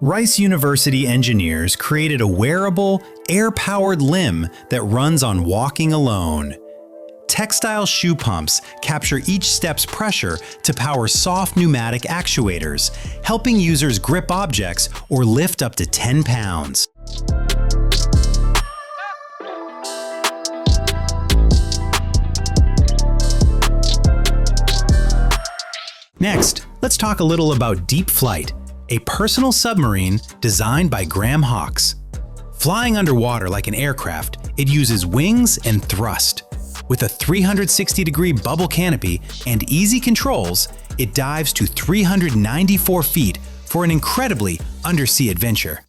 Rice University engineers created a wearable, air-powered limb that runs on walking alone. Textile shoe pumps capture each step's pressure to power soft pneumatic actuators, helping users grip objects or lift up to 10 pounds. Next, let's talk a little about Deep Flight, a personal submarine designed by Graham Hawkes. Flying underwater like an aircraft, it uses wings and thrust. With a 360-degree bubble canopy and easy controls, it dives to 394 feet for an incredibly undersea adventure.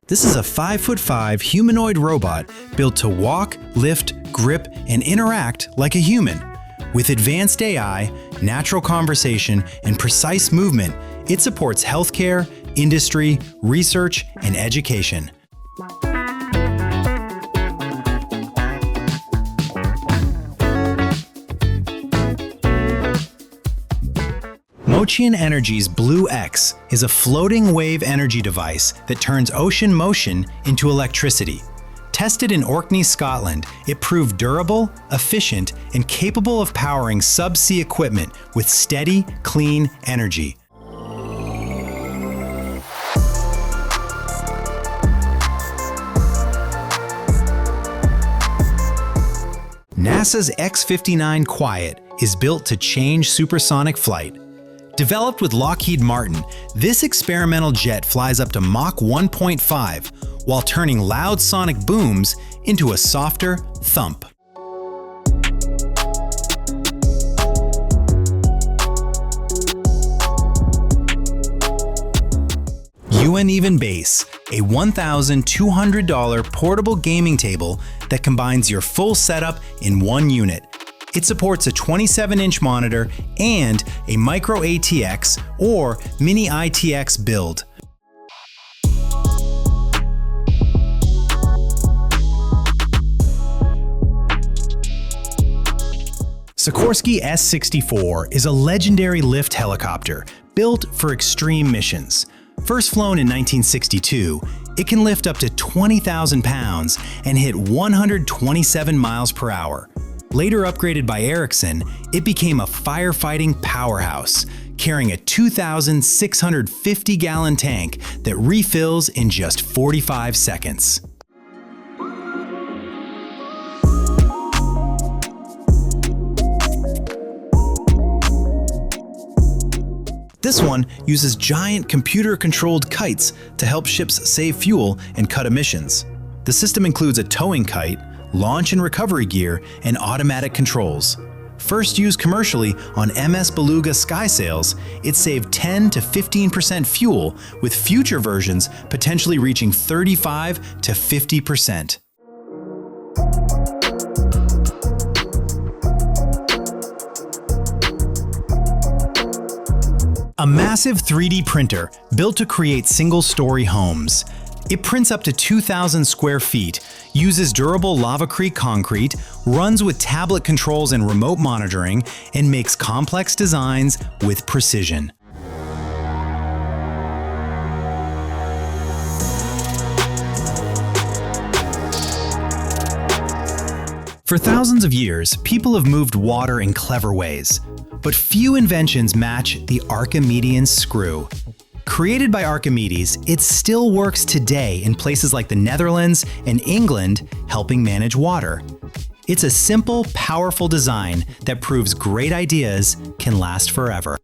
This is a 5'5" humanoid robot built to walk, lift, grip, and interact like a human. With advanced AI, natural conversation, and precise movement, it supports healthcare, industry, research, and education. Movin'On Energy's Blue X is a floating wave energy device that turns ocean motion into electricity. Tested in Orkney, Scotland, it proved durable, efficient, and capable of powering subsea equipment with steady, clean energy. NASA's X-59 Quiet is built to change supersonic flight. Developed with Lockheed Martin, this experimental jet flies up to Mach 1.5 while turning loud sonic booms into a softer thump. Even Base, a $1,200 portable gaming table that combines your full setup in one unit. It supports a 27-inch monitor and a micro ATX or mini ITX build. Sikorsky S-64 is a legendary lift helicopter built for extreme missions. First flown in 1962, it can lift up to 20,000 pounds and hit 127 miles per hour. Later upgraded by Ericsson, it became a firefighting powerhouse, carrying a 2,650-gallon tank that refills in just 45 seconds. This one uses giant computer-controlled kites to help ships save fuel and cut emissions. The system includes a towing kite, launch and recovery gear, and automatic controls. First used commercially on MS Beluga skysails, it saved 10 to 15% fuel, with future versions potentially reaching 35 to 50%. A massive 3D printer built to create single-story homes. It prints up to 2,000 square feet, uses durable lava-crete concrete, runs with tablet controls and remote monitoring, and makes complex designs with precision. For thousands of years, people have moved water in clever ways. But few inventions match the Archimedean screw. Created by Archimedes, it still works today in places like the Netherlands and England, helping manage water. It's a simple, powerful design that proves great ideas can last forever.